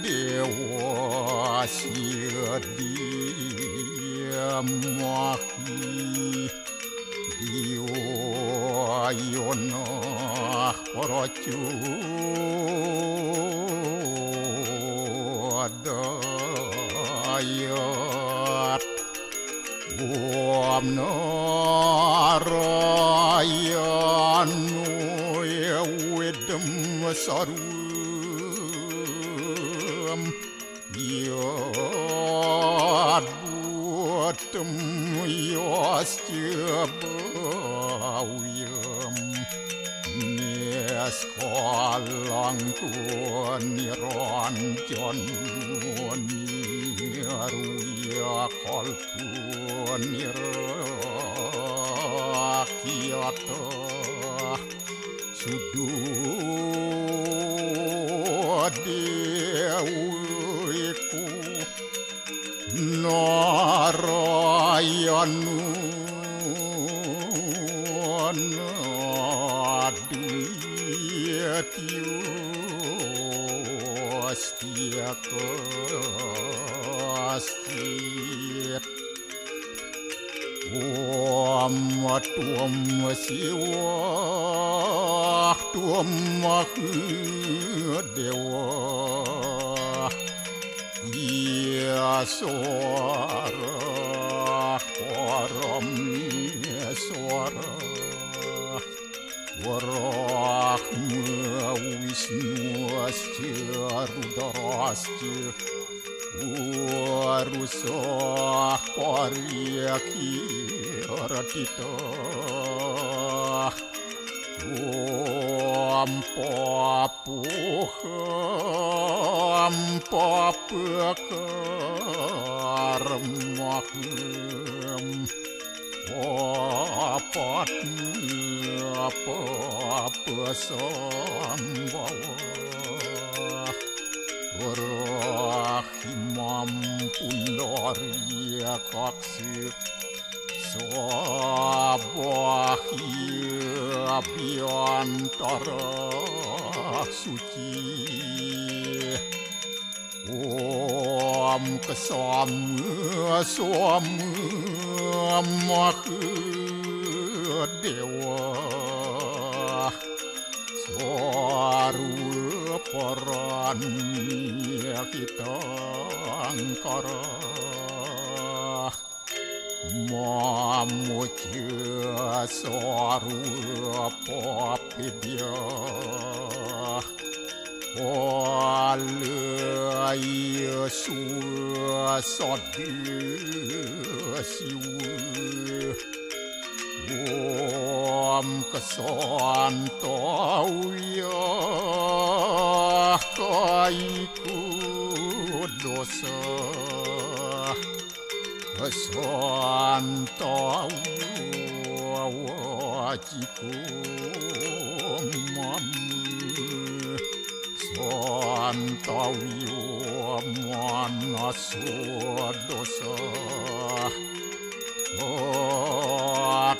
Dewa Sidia Mahi Diwa Yonah Paracu Adayat Wam Narayanu Yawidam Sarum Yad Buatam Yasjabawiyam Neskalang Niranjan Niruya Kalku Nirakyata Sududewiku Narayanu Nadiyatyu Astiakastit Tuam Siwa Tuam Dewa Yaswara Parameswara Warahma Wisnu Asya Rudrasya Warusah Paryakiratita Papakarmahem Papasambawa Rahimam Pundarya Kaksir Sabahya Biantara Suci Om Kesama Sama Mahadewa Swaru Paranya kita angkara Mamuja Swaru Papidya Walaya Suasadya Siwa Om Kesantawya Kaiku Dosa Kesantawya Wajiku Mamu Kesantawya Manaswa Dosa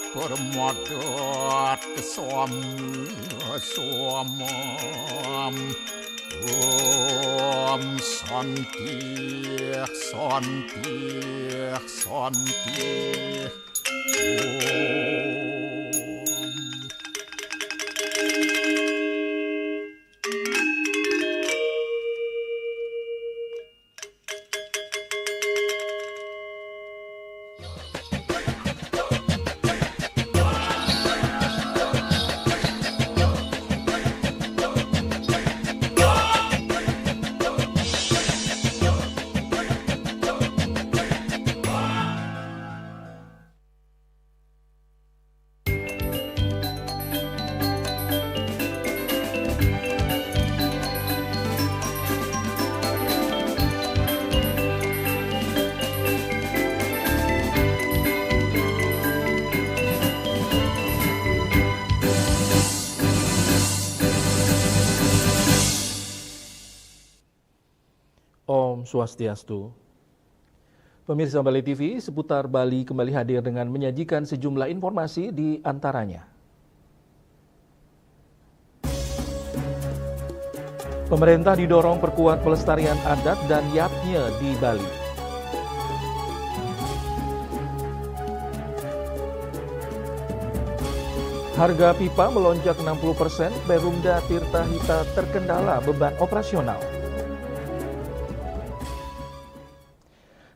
Permadat kesamam Om Santi Santi Santi Om Om Swastiastu. Pemirsa Bali TV, seputar Bali kembali hadir dengan menyajikan sejumlah informasi di antaranya. Pemerintah didorong perkuat pelestarian adat dan yatnya di Bali. Harga pipa melonjak 60%, Perumda Tirta Hita terkendala beban operasional.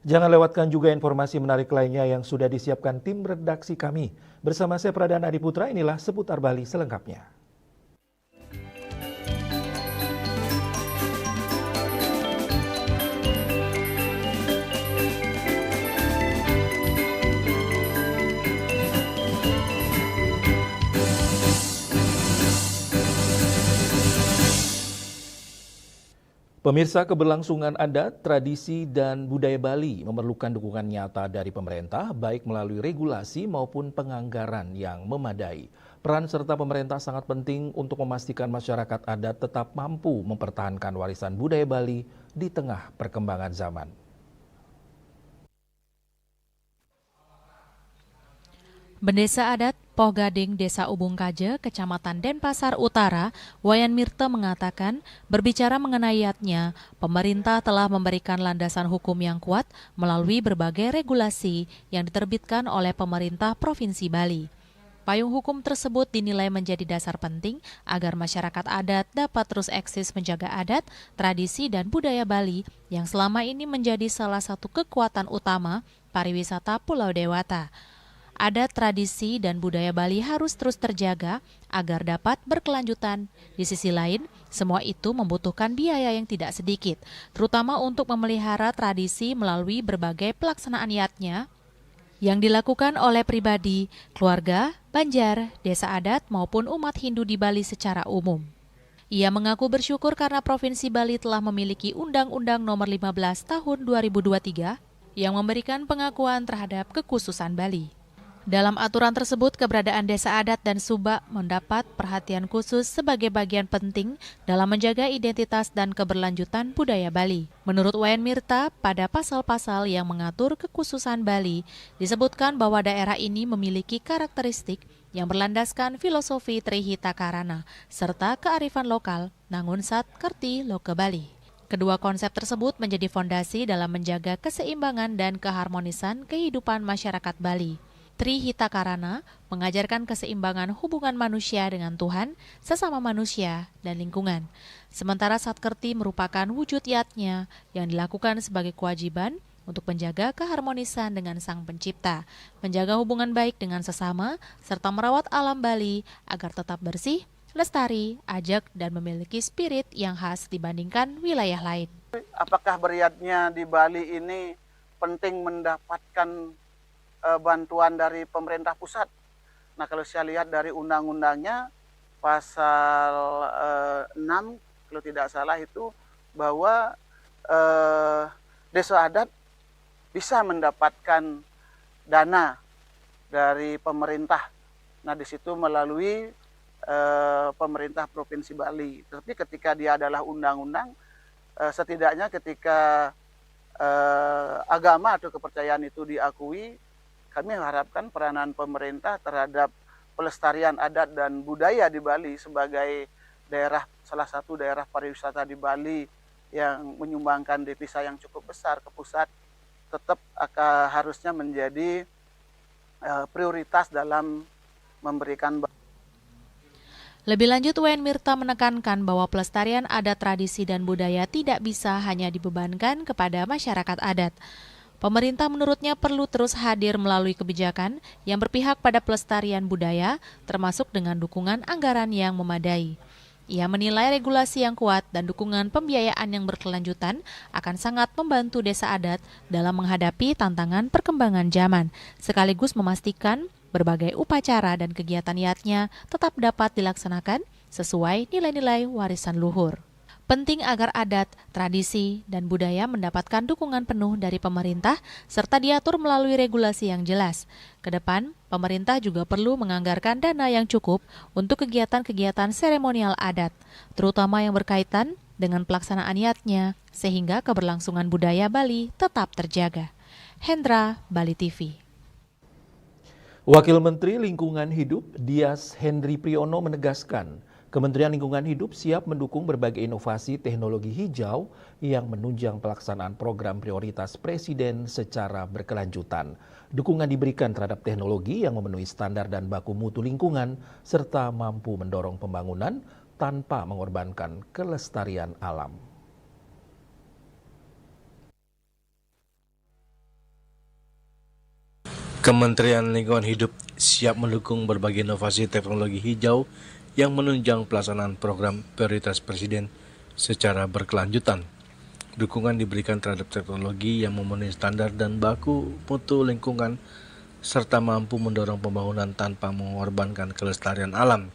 Jangan lewatkan juga informasi menarik lainnya yang sudah disiapkan tim redaksi kami. Bersama saya Pradana Adiputra, inilah Seputar Bali selengkapnya. Pemirsa, keberlangsungan adat, tradisi, dan budaya Bali memerlukan dukungan nyata dari pemerintah, baik melalui regulasi maupun penganggaran yang memadai. Peran serta pemerintah sangat penting untuk memastikan masyarakat adat tetap mampu mempertahankan warisan budaya Bali di tengah perkembangan zaman. Bendesa adat Poh Gading, Desa Ubung Kaje, Kecamatan Denpasar Utara, Wayan Mirte mengatakan, berbicara mengenai yatnya, pemerintah telah memberikan landasan hukum yang kuat melalui berbagai regulasi yang diterbitkan oleh pemerintah Provinsi Bali. Payung hukum tersebut dinilai menjadi dasar penting agar masyarakat adat dapat terus eksis menjaga adat, tradisi, dan budaya Bali yang selama ini menjadi salah satu kekuatan utama pariwisata Pulau Dewata. Adat, tradisi, dan budaya Bali harus terus terjaga agar dapat berkelanjutan. Di sisi lain, semua itu membutuhkan biaya yang tidak sedikit, terutama untuk memelihara tradisi melalui berbagai pelaksanaan yatnya yang dilakukan oleh pribadi, keluarga, banjar, desa adat, maupun umat Hindu di Bali secara umum. Ia mengaku bersyukur karena Provinsi Bali telah memiliki Undang-Undang Nomor 15 Tahun 2023 yang memberikan pengakuan terhadap kekhususan Bali. Dalam aturan tersebut, keberadaan desa adat dan subak mendapat perhatian khusus sebagai bagian penting dalam menjaga identitas dan keberlanjutan budaya Bali. Menurut Wayan Mirta, pada pasal-pasal yang mengatur kekhususan Bali, disebutkan bahwa daerah ini memiliki karakteristik yang berlandaskan filosofi Trihita Karana, serta kearifan lokal, Nangun Sat Kerti Loke Bali. Kedua konsep tersebut menjadi fondasi dalam menjaga keseimbangan dan keharmonisan kehidupan masyarakat Bali. Trihita Karana mengajarkan keseimbangan hubungan manusia dengan Tuhan, sesama manusia, dan lingkungan. Sementara Satkerti merupakan wujud yatnya yang dilakukan sebagai kewajiban untuk menjaga keharmonisan dengan Sang Pencipta, menjaga hubungan baik dengan sesama, serta merawat alam Bali agar tetap bersih, lestari, ajak, dan memiliki spirit yang khas dibandingkan wilayah lain. Apakah beriatnya di Bali ini penting mendapatkan bantuan dari pemerintah pusat? Nah, kalau saya lihat dari undang-undangnya pasal 6 kalau tidak salah itu bahwa desa adat bisa mendapatkan dana dari pemerintah. Nah, di situ melalui pemerintah Provinsi Bali. Tapi ketika dia adalah undang-undang, setidaknya ketika agama atau kepercayaan itu diakui, kami harapkan peranan pemerintah terhadap pelestarian adat dan budaya di Bali sebagai daerah, salah satu daerah pariwisata di Bali yang menyumbangkan devisa yang cukup besar ke pusat, tetap harusnya menjadi prioritas dalam memberikan. Lebih lanjut, Wayan Mirta menekankan bahwa pelestarian adat, tradisi, dan budaya tidak bisa hanya dibebankan kepada masyarakat adat. Pemerintah menurutnya perlu terus hadir melalui kebijakan yang berpihak pada pelestarian budaya, termasuk dengan dukungan anggaran yang memadai. Ia menilai regulasi yang kuat dan dukungan pembiayaan yang berkelanjutan akan sangat membantu desa adat dalam menghadapi tantangan perkembangan zaman, sekaligus memastikan berbagai upacara dan kegiatan yatnya tetap dapat dilaksanakan sesuai nilai-nilai warisan luhur. Penting agar adat, tradisi, dan budaya mendapatkan dukungan penuh dari pemerintah serta diatur melalui regulasi yang jelas. Kedepan, pemerintah juga perlu menganggarkan dana yang cukup untuk kegiatan-kegiatan seremonial adat, terutama yang berkaitan dengan pelaksanaan yatnya, sehingga keberlangsungan budaya Bali tetap terjaga. Hendra, Bali TV. Wakil Menteri Lingkungan Hidup Dias Hendri Priyono menegaskan, Kementerian Lingkungan Hidup siap mendukung berbagai inovasi teknologi hijau yang menunjang pelaksanaan program prioritas Presiden secara berkelanjutan. Dukungan diberikan terhadap teknologi yang memenuhi standar dan baku mutu lingkungan serta mampu mendorong pembangunan tanpa mengorbankan kelestarian alam. Kementerian Lingkungan Hidup siap mendukung berbagai inovasi teknologi hijau yang menunjang pelaksanaan program prioritas Presiden secara berkelanjutan. Dukungan diberikan terhadap teknologi yang memenuhi standar dan baku mutu lingkungan serta mampu mendorong pembangunan tanpa mengorbankan kelestarian alam.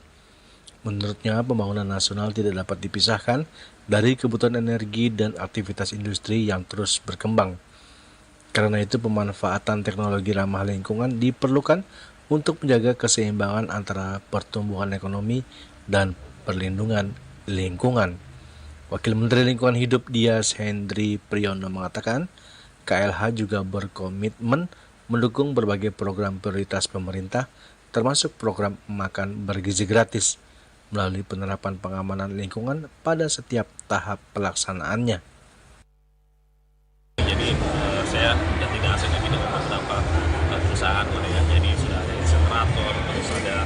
Menurutnya, pembangunan nasional tidak dapat dipisahkan dari kebutuhan energi dan aktivitas industri yang terus berkembang. Karena itu, pemanfaatan teknologi ramah lingkungan diperlukan untuk menjaga keseimbangan antara pertumbuhan ekonomi dan perlindungan lingkungan. Wakil Menteri Lingkungan Hidup Dias Hendri Priyono mengatakan, KLH juga berkomitmen mendukung berbagai program prioritas pemerintah, termasuk program makan bergizi gratis, melalui penerapan pengamanan lingkungan pada setiap tahap pelaksanaannya. Jadi saya sudah tidak asing lagi dengan beberapa perusahaan ya. Jadi sudah ada insenerator, terus ada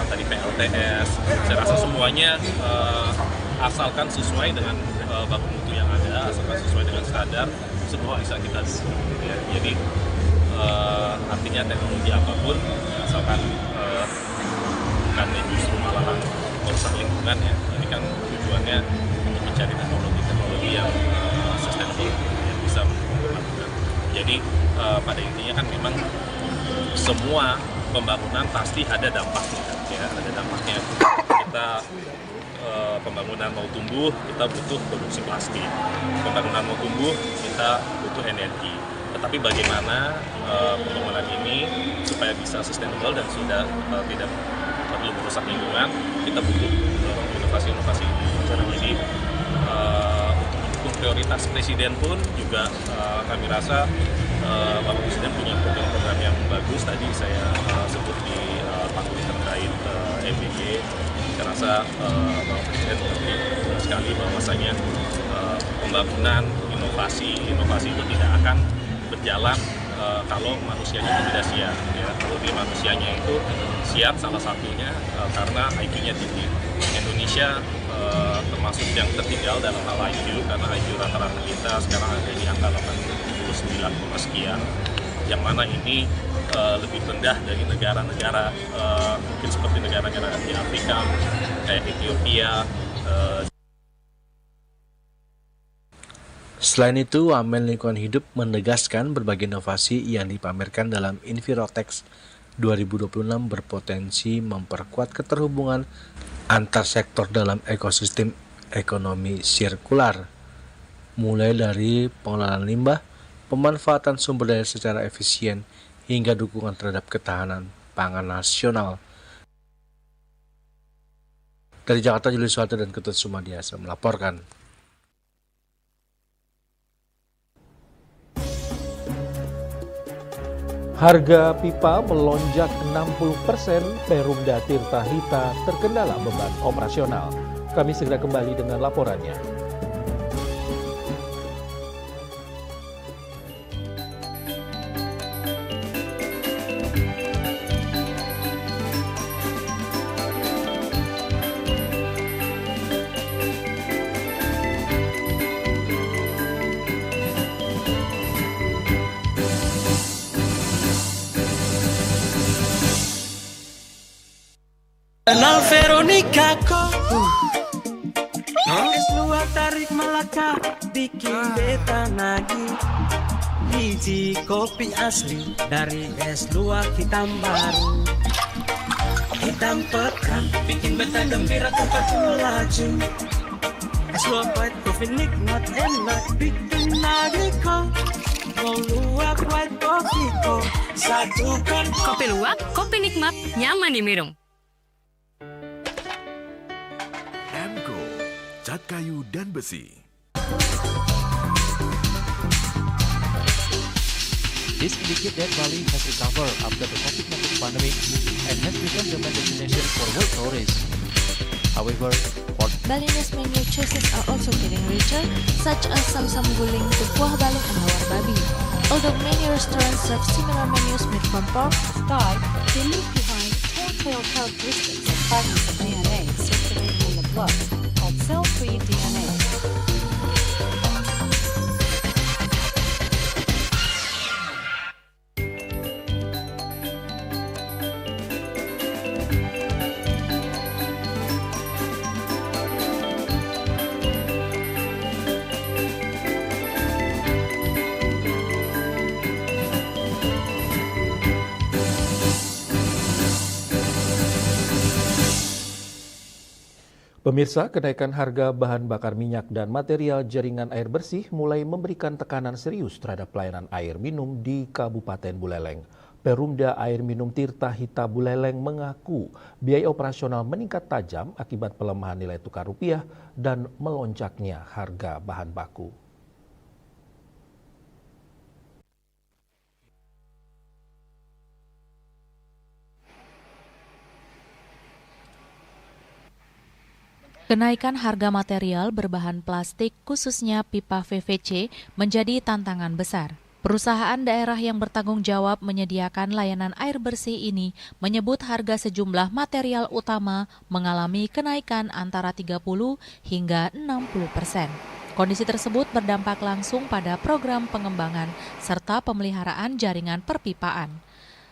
tadi PLTS. Saya rasa semuanya asalkan sesuai dengan baku mutu yang ada, asalkan sesuai dengan standar, semua bisa kita dukung. Ya. Jadi artinya teknologi apapun, asalkan bukannya justru malah merusak lingkungan ya. Ini kan tujuannya untuk mencari teknologi yang sustainable yang bisa melakukan. Jadi pada intinya kan memang semua pembangunan pasti ada dampaknya, ya ada dampaknya. Kita pembangunan mau tumbuh, kita butuh produksi plastik. Pembangunan mau tumbuh, kita butuh energi. Tetapi bagaimana pembangunan ini supaya bisa sustainable dan sudah tidak perlu merusak lingkungan, kita butuh inovasi-inovasi ini. Jadi untuk mendukung prioritas Presiden pun juga kami rasa Bapak Presiden punya program-program yang bagus. Tadi saya sebut di panggung terkait MBG. Saya rasa Bapak Presiden mengerti sekali bahwasanya pembangunan inovasi itu tidak akan berjalan kalau manusianya tidak siap. Ya. Kalau di manusianya itu siap, salah satunya karena IQ-nya tinggi. Indonesia termasuk yang tertinggal dalam hal IQ, karena IQ rata-rata kita sekarang ada di angka 89, sekian, yang mana ini lebih rendah dari negara-negara mungkin seperti negara-negara di Afrika kayak Ethiopia. Selain itu, Wamen Lingkungan Hidup menegaskan berbagai inovasi yang dipamerkan dalam Envirotex 2026 berpotensi memperkuat keterhubungan antar sektor dalam ekosistem ekonomi sirkular, mulai dari pengelolaan limbah, pemanfaatan sumber daya secara efisien, hingga dukungan terhadap ketahanan pangan nasional. Dari Jakarta, Julius Suharto dan Ketut Sumadiasa melaporkan. Harga pipa melonjak 60%, Perumda Tirta Hita terkendala beban operasional. Kami segera kembali dengan laporannya. Kenal Veronica kok es luar tarik Melaka bikin beta nagih. Biji kopi asli dari es luar hitam baru, hitam pekat bikin beta gembira tempat melaju. Es luar white kopi nikmat enak bikin nagih kok. Mau luak white kopi kok satukan. Kopi luwak, kopi nikmat, nyaman diminum. Cat kayu dan besi. This indicate that Bali has recovered after the COVID-19 pandemic and has become the main destination for world tourists. However, for Balinese menu choices are also getting richer, such as sam-sam guling, tupuah balung, and hawar babi. Although many restaurants serve similar menus made from pork, Third, they leave behind telltale characteristics of fragments of DNA circulating in the blood, called cell-free DNA. Pemirsa, kenaikan harga bahan bakar minyak dan material jaringan air bersih mulai memberikan tekanan serius terhadap pelayanan air minum di Kabupaten Buleleng. Perumda Air Minum Tirta Hita Buleleng mengaku biaya operasional meningkat tajam akibat pelemahan nilai tukar rupiah dan melonjaknya harga bahan baku. Kenaikan harga material berbahan plastik khususnya pipa PVC menjadi tantangan besar. Perusahaan daerah yang bertanggung jawab menyediakan layanan air bersih ini menyebut harga sejumlah material utama mengalami kenaikan antara 30 hingga 60%. Kondisi tersebut berdampak langsung pada program pengembangan serta pemeliharaan jaringan perpipaan.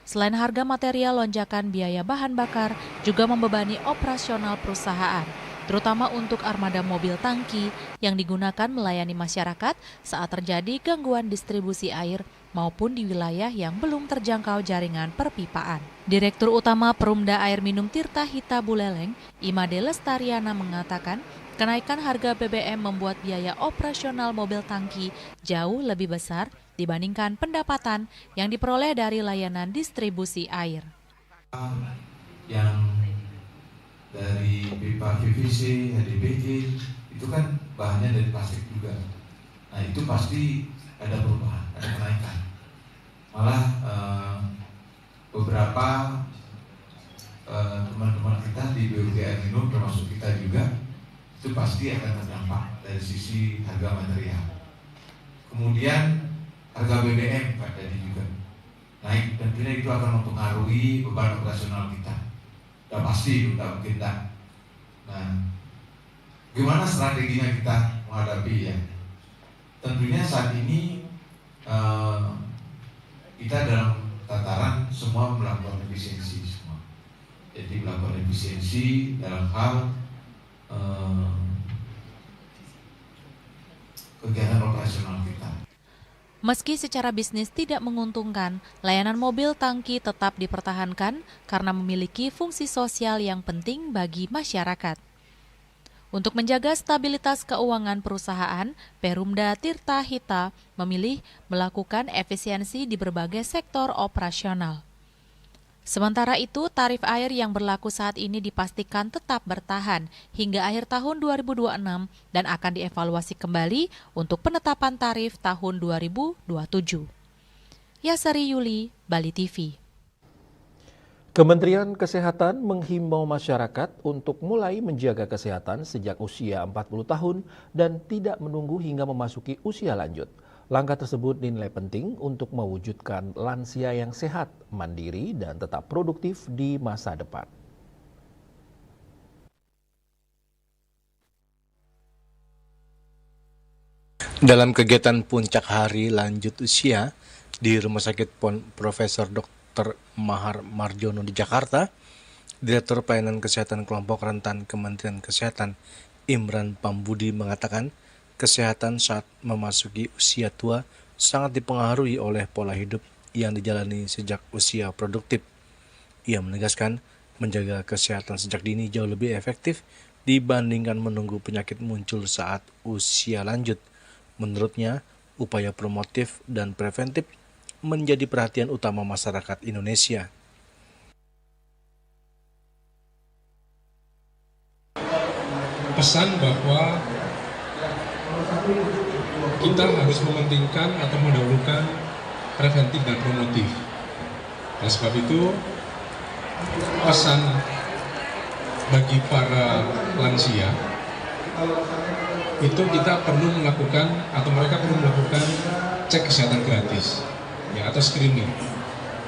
Selain harga material, lonjakan biaya bahan bakar juga membebani operasional perusahaan, terutama untuk armada mobil tangki yang digunakan melayani masyarakat saat terjadi gangguan distribusi air maupun di wilayah yang belum terjangkau jaringan perpipaan. Direktur Utama Perumda Air Minum Tirta Hita Buleleng, Imade Lestariana mengatakan, kenaikan harga BBM membuat biaya operasional mobil tangki jauh lebih besar dibandingkan pendapatan yang diperoleh dari layanan distribusi air. Yang dari pipa PVC, HDPE, itu kan bahannya dari plastik juga. Nah itu pasti ada perubahan, ada kenaikan. Malah beberapa teman-teman kita di BUMD Air Minum, termasuk kita juga, itu pasti akan terdampak dari sisi harga material. Kemudian harga BBM Pak tadi juga naik, dan tentunya itu akan mempengaruhi beban operasional kita. Udah pasti, udah kita. Nah, gimana strateginya kita menghadapi ya? Tentunya saat ini kita dalam tataran semua melakukan efisiensi semua. Jadi melakukan efisiensi dalam hal kegiatan operasional kita. Meski secara bisnis tidak menguntungkan, layanan mobil tangki tetap dipertahankan karena memiliki fungsi sosial yang penting bagi masyarakat. Untuk menjaga stabilitas keuangan perusahaan, Perumda Tirta Hita memilih melakukan efisiensi di berbagai sektor operasional. Sementara itu, tarif air yang berlaku saat ini dipastikan tetap bertahan hingga akhir tahun 2026 dan akan dievaluasi kembali untuk penetapan tarif tahun 2027. Yasari Yuli, Bali TV. Kementerian Kesehatan menghimbau masyarakat untuk mulai menjaga kesehatan sejak usia 40 tahun dan tidak menunggu hingga memasuki usia lanjut. Langkah tersebut dinilai penting untuk mewujudkan lansia yang sehat, mandiri, dan tetap produktif di masa depan. Dalam kegiatan puncak hari lanjut usia di Rumah Sakit Profesor Dr. Mahar Marjono di Jakarta, Direktur Pelayanan Kesehatan Kelompok Rentan Kementerian Kesehatan Imran Pambudi mengatakan, kesehatan saat memasuki usia tua sangat dipengaruhi oleh pola hidup yang dijalani sejak usia produktif. Ia menegaskan, menjaga kesehatan sejak dini jauh lebih efektif dibandingkan menunggu penyakit muncul saat usia lanjut. Menurutnya, upaya promotif dan preventif menjadi perhatian utama masyarakat Indonesia. Pesan bahwa kita harus mementingkan atau mendahulukan preventif dan promotif. Oleh sebab itu, pesan bagi para lansia itu kita perlu melakukan atau mereka perlu melakukan cek kesehatan gratis ya, atau screening.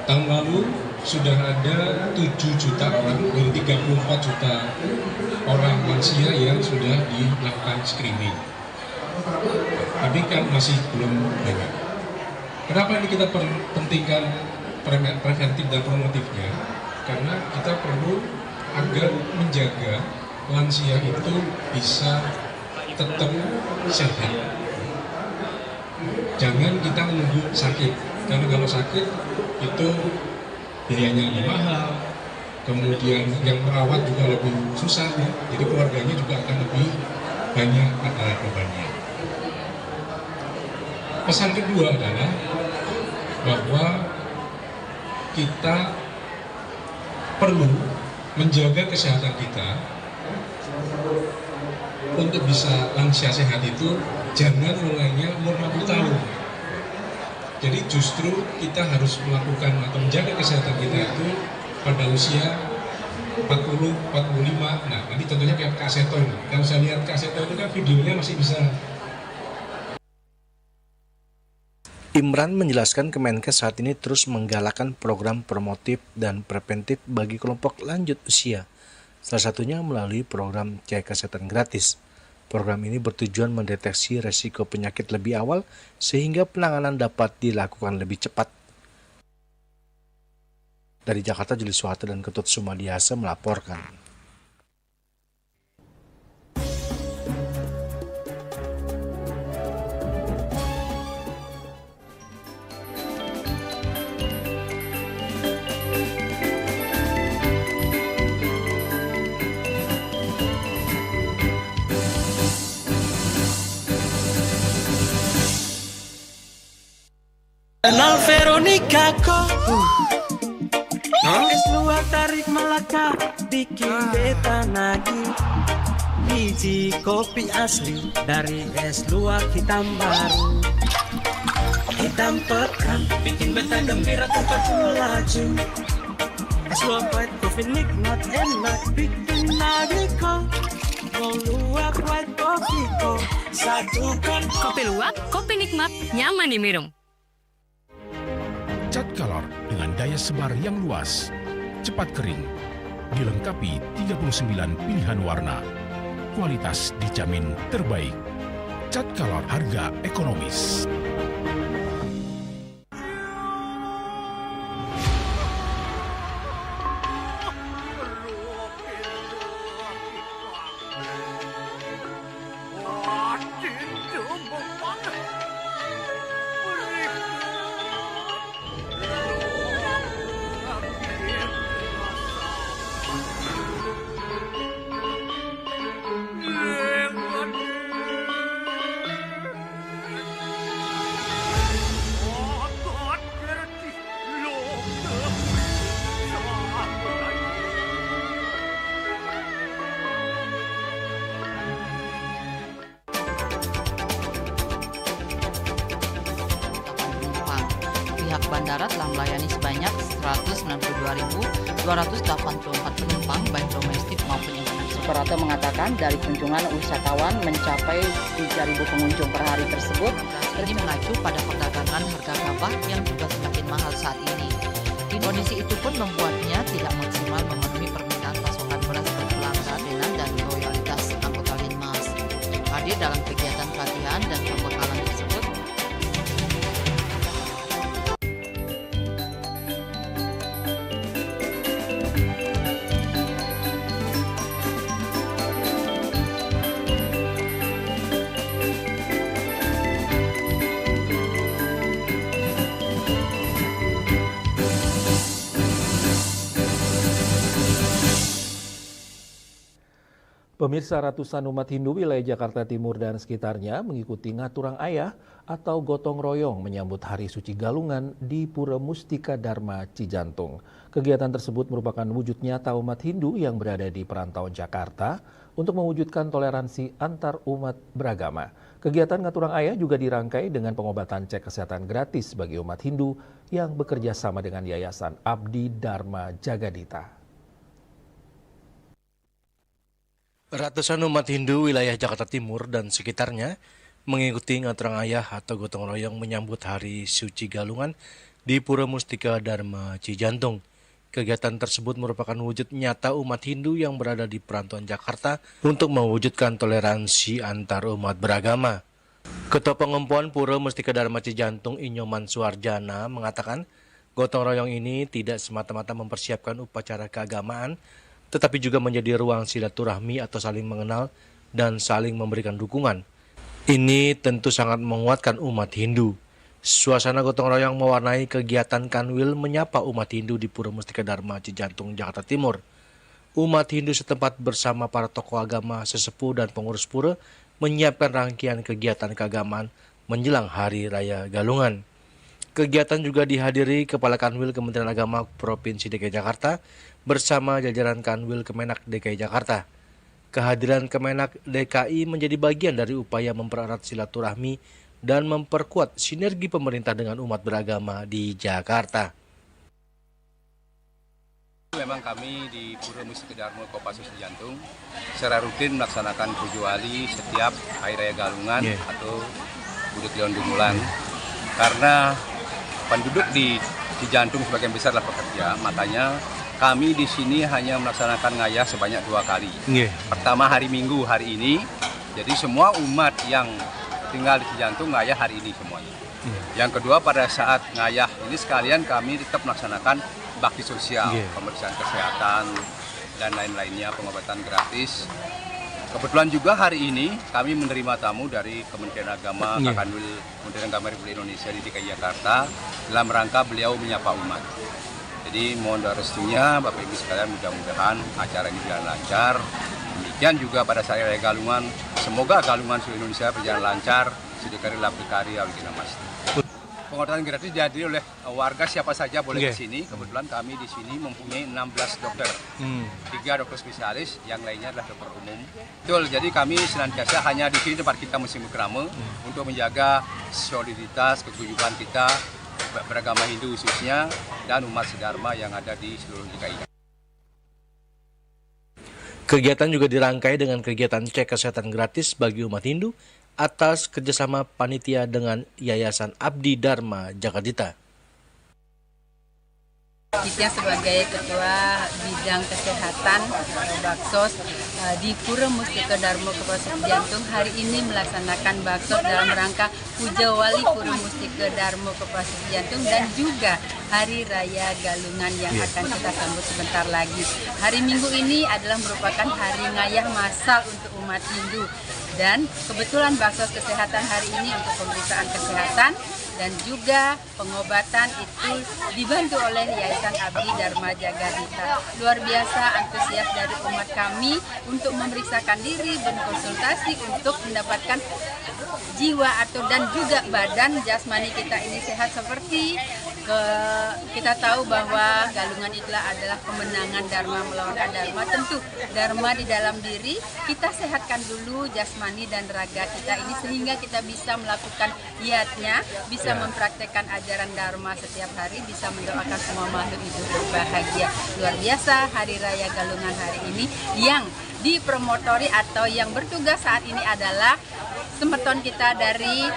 Tahun lalu sudah ada 7 juta orang dari 34 juta orang lansia yang sudah dilakukan screening. Tapi kan masih belum banyak. Kenapa ini kita pentingkan preventif dan promotifnya? Karena kita perlu agar menjaga lansia itu bisa tetap sehat. Jangan kita menunggu sakit, karena kalau sakit itu biayanya lebih mahal, kemudian yang merawat juga lebih susah, ya. Jadi keluarganya juga akan lebih banyak bebannya. Pesan kedua adalah bahwa kita perlu menjaga kesehatan kita. Untuk bisa lansia sehat itu jangan mulainya umur 60 tahun. Jadi justru kita harus melakukan atau menjaga kesehatan kita itu pada usia 40, 45. Nah, ini contohnya kayak Kak Seto ini. Kalau saya lihat Kak Seto itu kan videonya masih bisa. Imran menjelaskan Kemenkes saat ini terus menggalakkan program promotif dan preventif bagi kelompok lanjut usia. Salah satunya melalui program cek kesehatan gratis. Program ini bertujuan mendeteksi resiko penyakit lebih awal sehingga penanganan dapat dilakukan lebih cepat. Dari Jakarta, Juli Suhata dan Ketut Sumadiasa melaporkan. Kenal Veronica kok es luar tarik Melaka bikin beta nagih. Biji kopi asli dari es luar hitam baru. Hitam pekat bikin beta gembira tempat melaju. Es luar white coffee nikmat enak bikin nagih kok. Mau luar white coffee kok satukan. Kopi luwak, kopi nikmat, nyaman diminum. Cat Color dengan daya sebar yang luas, cepat kering, dilengkapi 39 pilihan warna. Kualitas dijamin terbaik. Cat Color harga ekonomis. Pihak bandara telah melayani sebanyak 192.284 penumpang baik domestik maupun internasional. Operator mengatakan dari kunjungan wisatawan mencapai 3.000 pengunjung per hari tersebut. Ini mengacu pada perdagangan harga gabah yang juga semakin mahal saat ini. Kondisi itu pun membuatnya tidak maksimal memenuhi permintaan pasokan beras berkelangsungan dan loyalitas anggota Linmas. Hadir dalam kegiatan pelatihan dan pembekalan tersebut, Pemirsa, ratusan umat Hindu wilayah Jakarta Timur dan sekitarnya mengikuti Ngaturang Ayah atau gotong royong menyambut Hari Suci Galungan di Pura Mustika Dharma Cijantung. Kegiatan tersebut merupakan wujud nyata umat Hindu yang berada di perantauan Jakarta untuk mewujudkan toleransi antar umat beragama. Kegiatan Ngaturang Ayah juga dirangkai dengan pengobatan cek kesehatan gratis bagi umat Hindu yang bekerja sama dengan Yayasan Abdi Dharma Jagadita. Ratusan umat Hindu wilayah Jakarta Timur dan sekitarnya mengikuti ngatrang ayah atau gotong royong menyambut Hari Suci Galungan di Pura Mustika Dharma Cijantung. Kegiatan tersebut merupakan wujud nyata umat Hindu yang berada di perantauan Jakarta untuk mewujudkan toleransi antar umat beragama. Ketua Pengempuan Pura Mustika Dharma Cijantung Inyoman Suarjana mengatakan gotong royong ini tidak semata-mata mempersiapkan upacara keagamaan, tetapi juga menjadi ruang silaturahmi atau saling mengenal dan saling memberikan dukungan. Ini tentu sangat menguatkan umat Hindu. Suasana gotong royong mewarnai kegiatan Kanwil menyapa umat Hindu di Pura Mustika Dharma Cijantung, Jakarta Timur. Umat Hindu setempat bersama para tokoh agama, sesepuh, dan pengurus pura menyiapkan rangkaian kegiatan keagamaan menjelang Hari Raya Galungan. Kegiatan juga dihadiri Kepala Kanwil Kementerian Agama Provinsi DKI Jakarta bersama jajaran Kanwil Kemenak DKI Jakarta. Kehadiran Kemenak DKI menjadi bagian dari upaya mempererat silaturahmi dan memperkuat sinergi pemerintah dengan umat beragama di Jakarta. Memang kami di Pura Mustika Dharma Kopassus Cijantung secara rutin melaksanakan puja wali setiap Hari Raya Galungan atau Budut Leon Dumulan. Karena penduduk di Cijantung sebagian besar adalah pekerja, makanya kami di sini hanya melaksanakan ngayah sebanyak 2 kali. Pertama hari Minggu hari ini, jadi semua umat yang tinggal di Cijantung ngayah hari ini semuanya. Yang kedua pada saat ngayah ini sekalian kami tetap melaksanakan bakti sosial, pemeriksaan kesehatan dan lain-lainnya, pengobatan gratis. Kebetulan juga hari ini kami menerima tamu dari Kementerian Agama, Kanwil Kementerian Agama Republik Indonesia di DKI Jakarta dalam rangka beliau menyapa umat. Jadi mohon doa restunya Bapak Ibu sekalian, mudah-mudahan acara ini berjalan lancar. Demikian juga pada saat Raya Galungan, semoga Galungan seluruh Indonesia berjalan lancar. Sidikari lapikari awikina masti. Pengobatan gratis dihadiri oleh warga siapa saja boleh ke sini. Kebetulan kami di sini mempunyai 16 dokter, 3 dokter spesialis, yang lainnya adalah dokter umum. Betul, jadi kami senantiasa hanya di sini tempat kita mesti berkerama untuk menjaga soliditas ketujuan kita beragama Hindu khususnya dan umat sedharma yang ada di seluruh DKI. Kegiatan juga dirangkai dengan kegiatan cek kesehatan gratis bagi umat Hindu atas kerjasama panitia dengan Yayasan Abdi Dharma Jakarta. Kita sebagai Ketua Bidang Kesehatan Baksos di Pura Mustika Dharma Kopassus Cijantung hari ini melaksanakan baksos dalam rangka Puja Wali Pura Mustika Dharma Kopassus Cijantung dan juga Hari Raya Galungan yang akan kita sambut sebentar lagi. Hari Minggu ini adalah merupakan hari ngayah massal untuk umat Hindu. Dan kebetulan baksos kesehatan hari ini untuk pemeriksaan kesehatan dan juga pengobatan itu dibantu oleh Yayasan Abdi Dharma Jakarta. Luar biasa antusias dari umat kami untuk memeriksakan diri, berkonsultasi untuk mendapatkan jiwa dan juga badan jasmani kita ini sehat. Seperti kita tahu bahwa Galungan itulah adalah kemenangan Dharma melawan Adharma. Tentu Dharma di dalam diri, kita sehatkan dulu jasmani dan raga kita ini sehingga kita bisa melakukan giatnya, bisa mempraktekkan ajaran Dharma setiap hari, bisa mendoakan semua makhluk hidup berbahagia. Luar biasa Hari Raya Galungan hari ini yang dipromotori atau yang bertugas saat ini adalah semeton kita dari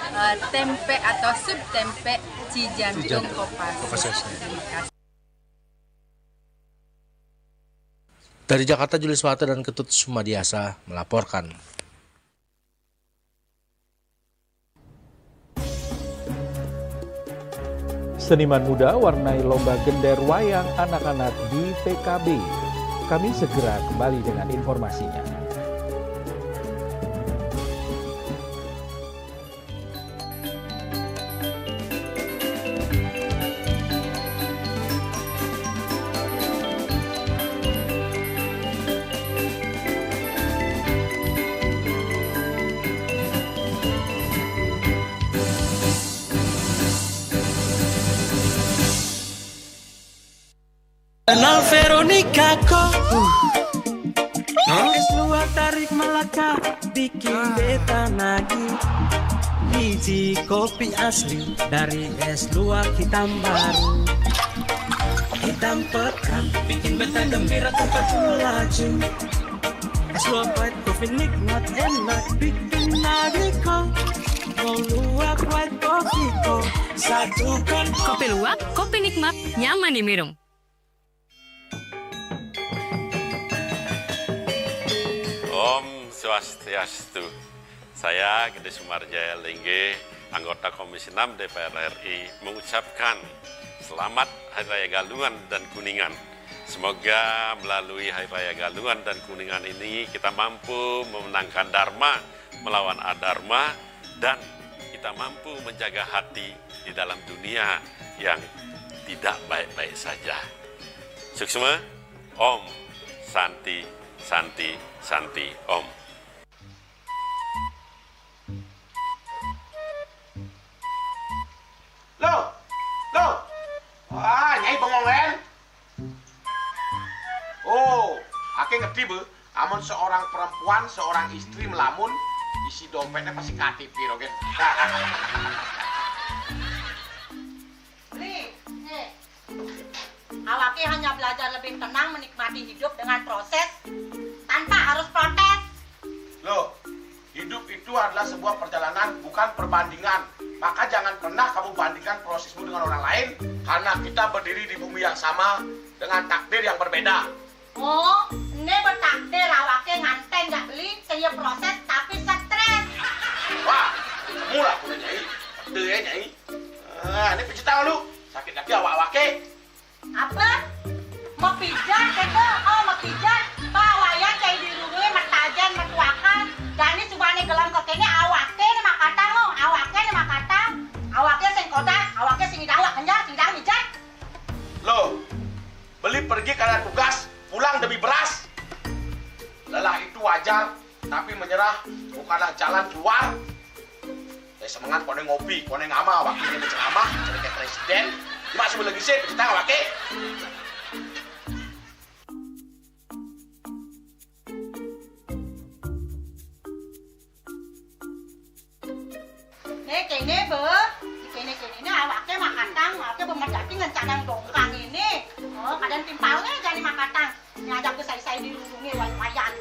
tempe atau sub tempe Cijantung Kopassus. Terima kasih. Dari Jakarta, Julius Wata dan Ketut Sumadiasa melaporkan. Seniman muda warnai lomba gender wayang anak-anak di PKB. Kami segera kembali dengan informasinya. Kenal Veronica kok es luar tarik melaka bikin beta nagih. Biji kopi asli dari es luar hitam baru. Hitam pekat bikin beta gembira tempat melaju. Suap white coffee nikmat enak bikin nadi kau. Mau luwak white coffee kau satukan. Kopi luwak, kopi nikmat, nyaman diminum. Om Swastiastu. Saya Gede Sumarjaya Lengge, anggota Komisi 6 DPR RI, mengucapkan selamat Hari Raya Galungan dan Kuningan. Semoga melalui Hari Raya Galungan dan Kuningan ini kita mampu memenangkan Dharma melawan Adharma dan kita mampu menjaga hati di dalam dunia yang tidak baik-baik saja. Suksma, Om, Santi, Santi, Santi, Om. Loh, Nyai bengong kan? Oh, ake ngerti bu, amun seorang perempuan, seorang istri melamun, isi dompetnya pasti KTP, Rogen. Awake hanya belajar lebih tenang menikmati hidup dengan proses tanpa harus protes. Loh, hidup itu adalah sebuah perjalanan, bukan perbandingan. Maka jangan pernah kamu bandingkan prosesmu dengan orang lain, karena kita berdiri di bumi yang sama dengan takdir yang berbeda. Oh, ini bertakdir awake nganten gak beli, saya proses tapi stres. Wah, murah punya Nyai. Takdir ya Nyai. Ini pijit tangan lu, sakit kaki awak-awake. Apa? Mau pijat kego? Oh, mau pijat. Bawayan kayak dirungi, matajan, metuakan. Dan ini subane gelang kokene awake ini makatang lo. Awake ini makatang. Awake sing kodak, awake sing idawak kenyang, sing idawak mijat. Loh, beli pergi karena tugas, pulang demi beras. Lelah itu wajar, tapi menyerah bukanlah jalan keluar. Semangat kone ngopi, kone ngama, wakilnya berceramah, jadi kayak presiden. Cuma sebelum lagi sih, kita nggak pakai. Kene be, kene awake makatang, awake bemedati ngencanang dongkang ini. Oh, kadang timpalnya jadi makatang. Ngajak ke saya dirungi wayan.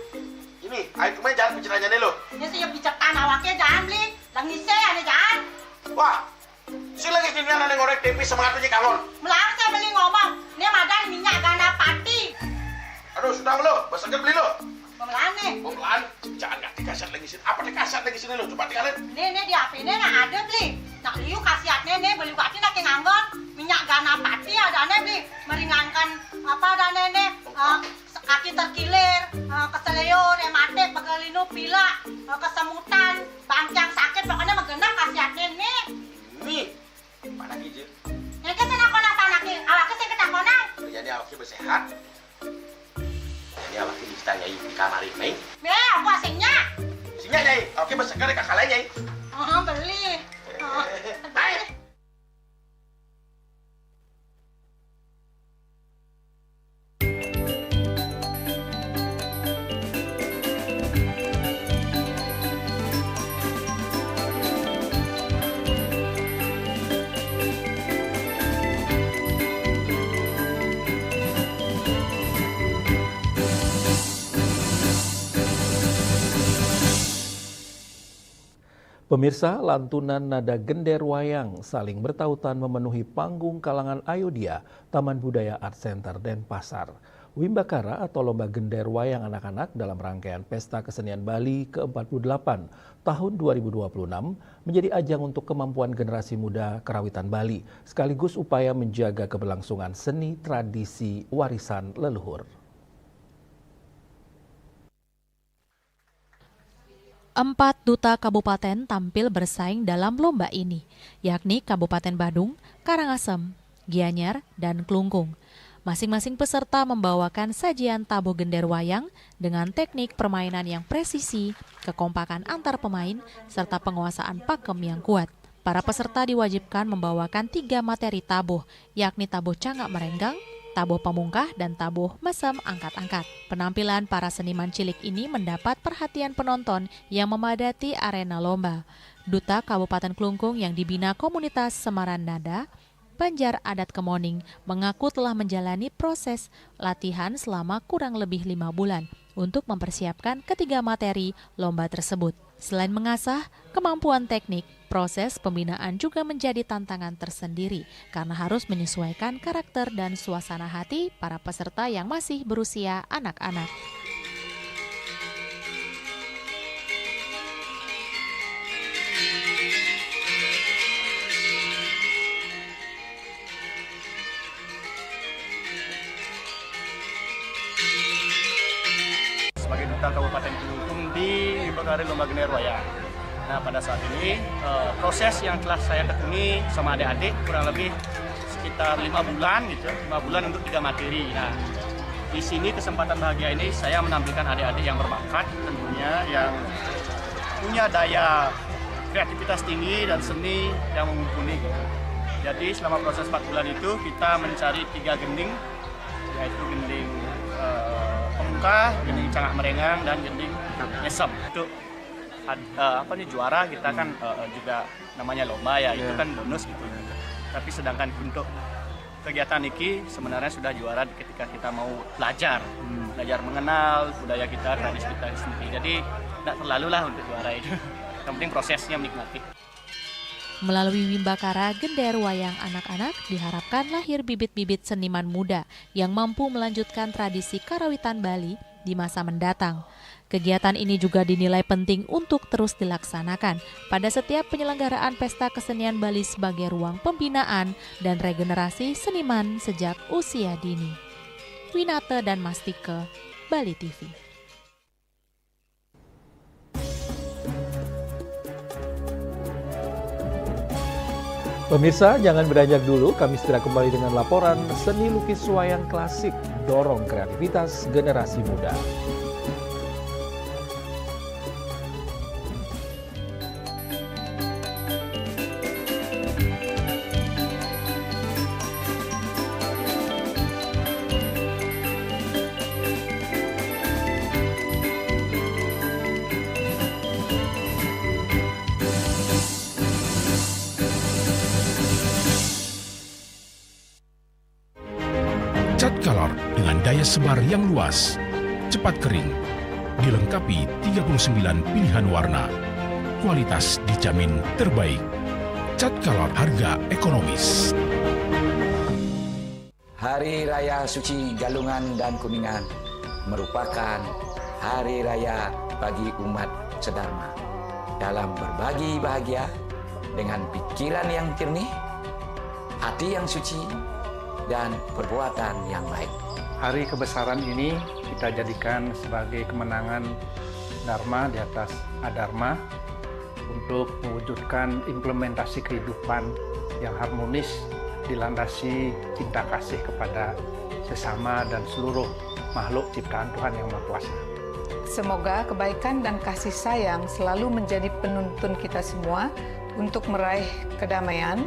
Ini, ayo kemarin jangan bicaranya nih lo. Ini saya bicarkan awake jangan beli, langise ane jangan. Wah, si lagi sini ane ngorek tempe semangat aja kangon. Melang saya beli ngomong, ini madan minyak gana pati. Aduh, sudah lo, besoknya beli lo. Pemelan nih. Pemelan, jangan nggak dikasat lagi sini. Apa dikasat lagi sini lo? Coba tinggalin. Ini di HP ini nggak ada beli. Nak liu kasihatnya nih beli bati nak nganggon minyak gana pati ada nih beli meringankan apa ada nih kaki terkilir, keseleo, rematik, pegelinu, pilak, kesemutan, bangkang sakit, pokoknya menggenap kasihatnya nih. Nih, mana gijil? Ini kan senakon apa anaknya? Awaknya saya ketakonan. Jadi awaknya bersehat. Jadi awaknya bisa Nyai di kamar ini. Aku asingnya. Asingnya Nyai, awaknya bersegar kakak lain Nyai. Beli. Baik. Pemirsa, lantunan nada gender wayang saling bertautan memenuhi panggung kalangan Ayodhya, Taman Budaya Art Center Denpasar. Wimbakara atau Lomba Gender Wayang Anak-anak dalam rangkaian Pesta Kesenian Bali ke-48 tahun 2026 menjadi ajang untuk kemampuan generasi muda kerawitan Bali, sekaligus upaya menjaga keberlangsungan seni tradisi warisan leluhur. 4 duta kabupaten tampil bersaing dalam lomba ini, yakni Kabupaten Badung, Karangasem, Gianyar, dan Klungkung. Masing-masing peserta membawakan sajian tabuh gender wayang dengan teknik permainan yang presisi, kekompakan antar pemain, serta penguasaan pakem yang kuat. Para peserta diwajibkan membawakan 3 materi tabuh, yakni tabuh cangak merenggang, tabuh pamungkah, dan tabuh mesem angkat-angkat. Penampilan para seniman cilik ini mendapat perhatian penonton yang memadati arena lomba. Duta Kabupaten Klungkung yang dibina komunitas Semaran Nada, Banjar Adat Kemoning, mengaku telah menjalani proses latihan selama kurang lebih 5 bulan untuk mempersiapkan ketiga materi lomba tersebut. Selain mengasah kemampuan teknik, proses pembinaan juga menjadi tantangan tersendiri karena harus menyesuaikan karakter dan suasana hati para peserta yang masih berusia anak-anak. Sebagai duta Kabupaten Kelungkung di Bengkari Lomba Gender Wayang. Nah, pada saat ini proses yang telah saya tekuni sama adik-adik kurang lebih sekitar 5 bulan gitu, 5 bulan untuk 3 materi. Nah, di sini kesempatan bahagia ini saya menampilkan adik-adik yang berbakat tentunya, yang punya daya kreativitas tinggi dan seni yang mumpuni gitu. Jadi selama proses 4 bulan itu kita mencari 3 gending, yaitu gending pembuka, gending cangak merengang, dan gending nyesep. Untuk juara kita kan juga namanya lomba ya, itu kan bonus gitu. Tapi sedangkan untuk kegiatan ini sebenarnya sudah juara ketika kita mau belajar mengenal budaya kita, tradisi kita sendiri. Jadi tidak terlalu lah untuk juara itu. Yang penting prosesnya menikmati. Melalui Wimbakara Gender Wayang anak-anak diharapkan lahir bibit-bibit seniman muda yang mampu melanjutkan tradisi karawitan Bali di masa mendatang. Kegiatan ini juga dinilai penting untuk terus dilaksanakan pada setiap penyelenggaraan pesta kesenian Bali sebagai ruang pembinaan dan regenerasi seniman sejak usia dini. Winata dan Mastike, Bali TV. Pemirsa, jangan beranjak dulu, kami segera kembali dengan laporan seni lukis wayang klasik, dorong kreativitas generasi muda. Cat color dengan daya sebar yang luas, cepat kering, dilengkapi 39 pilihan warna. Kualitas dijamin terbaik. Cat color harga ekonomis. Hari Raya Suci Galungan dan Kuningan merupakan hari raya bagi umat sedharma. Dalam berbagi bahagia dengan pikiran yang jernih, hati yang suci, dan perbuatan yang baik. Hari kebesaran ini kita jadikan sebagai kemenangan Dharma di atas Adharma untuk mewujudkan implementasi kehidupan yang harmonis dilandasi cinta kasih kepada sesama dan seluruh makhluk ciptaan Tuhan Yang Maha Kuasa. Semoga kebaikan dan kasih sayang selalu menjadi penuntun kita semua untuk meraih kedamaian,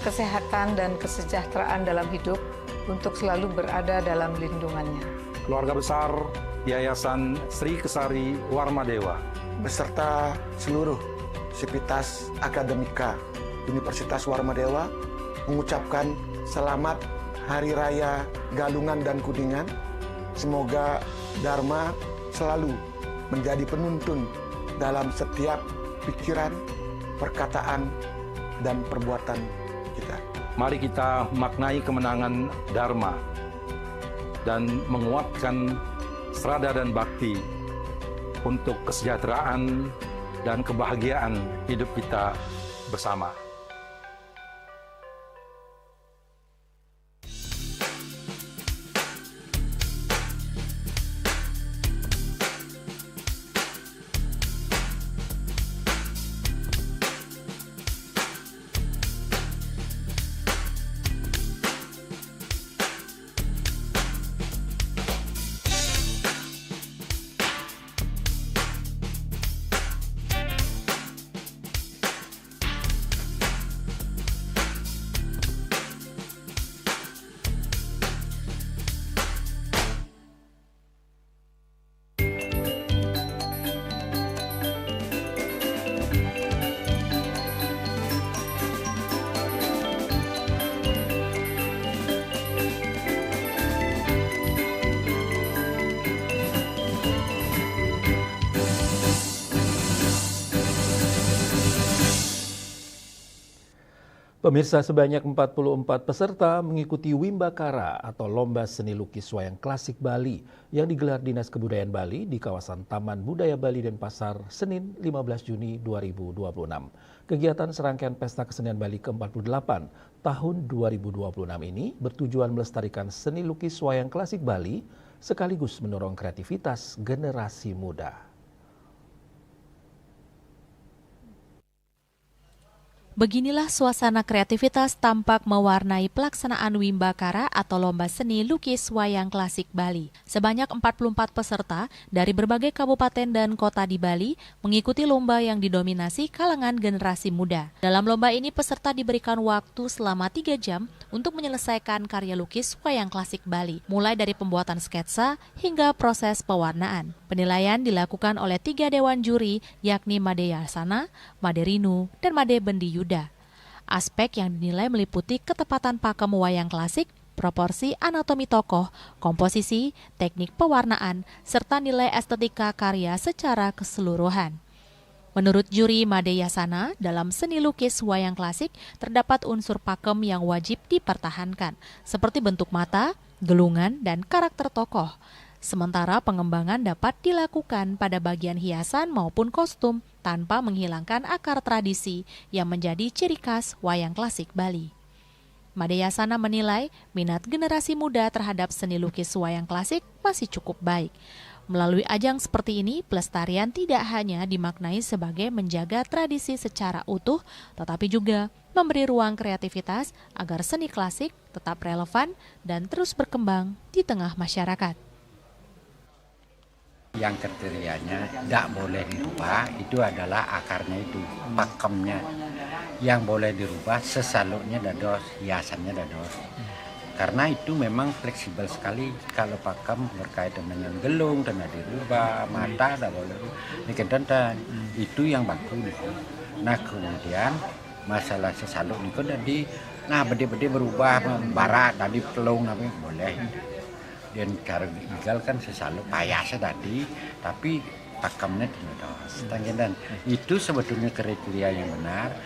kesehatan dan kesejahteraan dalam hidup untuk selalu berada dalam lindungannya. Keluarga besar Yayasan Sri Kesari Warmadewa beserta seluruh sivitas akademika Universitas Warmadewa mengucapkan selamat Hari Raya Galungan dan Kuningan. Semoga Dharma selalu menjadi penuntun dalam setiap pikiran, perkataan, dan perbuatan kita. Mari kita maknai kemenangan Dharma dan menguatkan strada dan bakti untuk kesejahteraan dan kebahagiaan hidup kita bersama. Pemirsa, sebanyak 44 peserta mengikuti Wimbakara atau Lomba Seni Lukis Wayang Klasik Bali yang digelar Dinas Kebudayaan Bali di kawasan Taman Budaya Bali Denpasar, Senin 15 Juni 2026. Kegiatan serangkaian Pesta Kesenian Bali ke-48 tahun 2026 ini bertujuan melestarikan seni lukis wayang klasik Bali sekaligus mendorong kreativitas generasi muda. Beginilah suasana kreativitas tampak mewarnai pelaksanaan Wimbakara atau Lomba Seni Lukis Wayang Klasik Bali. Sebanyak 44 peserta dari berbagai kabupaten dan kota di Bali mengikuti lomba yang didominasi kalangan generasi muda. Dalam lomba ini peserta diberikan waktu selama 3 jam untuk menyelesaikan karya lukis wayang klasik Bali, mulai dari pembuatan sketsa hingga proses pewarnaan. Penilaian dilakukan oleh 3 dewan juri, yakni Made Yasana, Made Rinu, dan Made Bendi Yuda. Aspek yang dinilai meliputi ketepatan pakem wayang klasik, proporsi anatomi tokoh, komposisi, teknik pewarnaan, serta nilai estetika karya secara keseluruhan. Menurut juri Made Yasana, dalam seni lukis wayang klasik terdapat unsur pakem yang wajib dipertahankan, seperti bentuk mata, gelungan, dan karakter tokoh. Sementara pengembangan dapat dilakukan pada bagian hiasan maupun kostum tanpa menghilangkan akar tradisi yang menjadi ciri khas wayang klasik Bali. Made Yasana menilai minat generasi muda terhadap seni lukis wayang klasik masih cukup baik. Melalui ajang seperti ini, pelestarian tidak hanya dimaknai sebagai menjaga tradisi secara utuh, tetapi juga memberi ruang kreativitas agar seni klasik tetap relevan dan terus berkembang di tengah masyarakat. Yang kriterianya tidak boleh dirubah, itu adalah akarnya itu, pakemnya. Yang boleh dirubah sesalutnya dados, hiasannya dados. Karena itu memang fleksibel sekali, kalau pakem berkaitan dengan gelung, dan dirubah, mata, tidak boleh dirubah. Itu yang bagus. Nah kemudian masalah sesalut itu tadi, nah bede-bede berubah, barat, tadi pelung, tapi boleh. Dan cara igal kan sesalut payasnya tadi, tapi pakemnya tidak. Dan itu sebetulnya kriteria yang benar.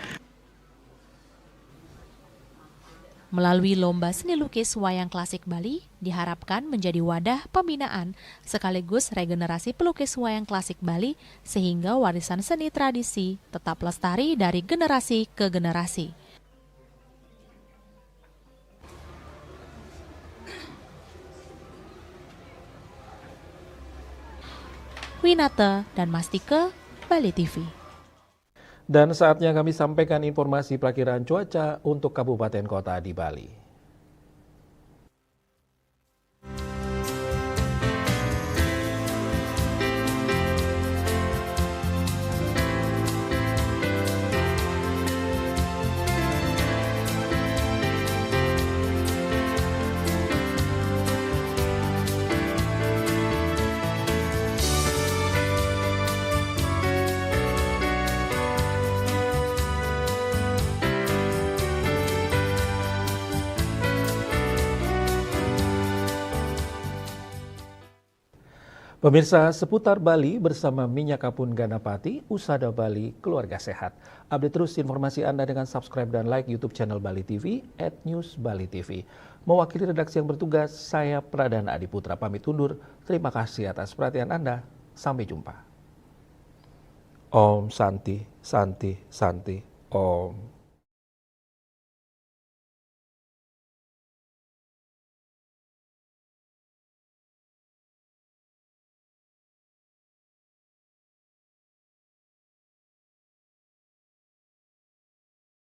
Melalui Lomba Seni Lukis Wayang Klasik Bali diharapkan menjadi wadah pembinaan sekaligus regenerasi pelukis wayang klasik Bali sehingga warisan seni tradisi tetap lestari dari generasi ke generasi. Winata dan Mastika, Bali TV. Dan saatnya kami sampaikan informasi perakiran cuaca untuk kabupaten kota di Bali. Pemirsa, seputar Bali bersama Minyak Kapur Ganapati, Usada Bali, Keluarga Sehat. Update terus informasi Anda dengan subscribe dan like YouTube channel Bali TV @newsbalitv. Mewakili redaksi yang bertugas, saya Pradana Adiputra pamit undur. Terima kasih atas perhatian Anda. Sampai jumpa. Om Santi, Santi, Santi, Om.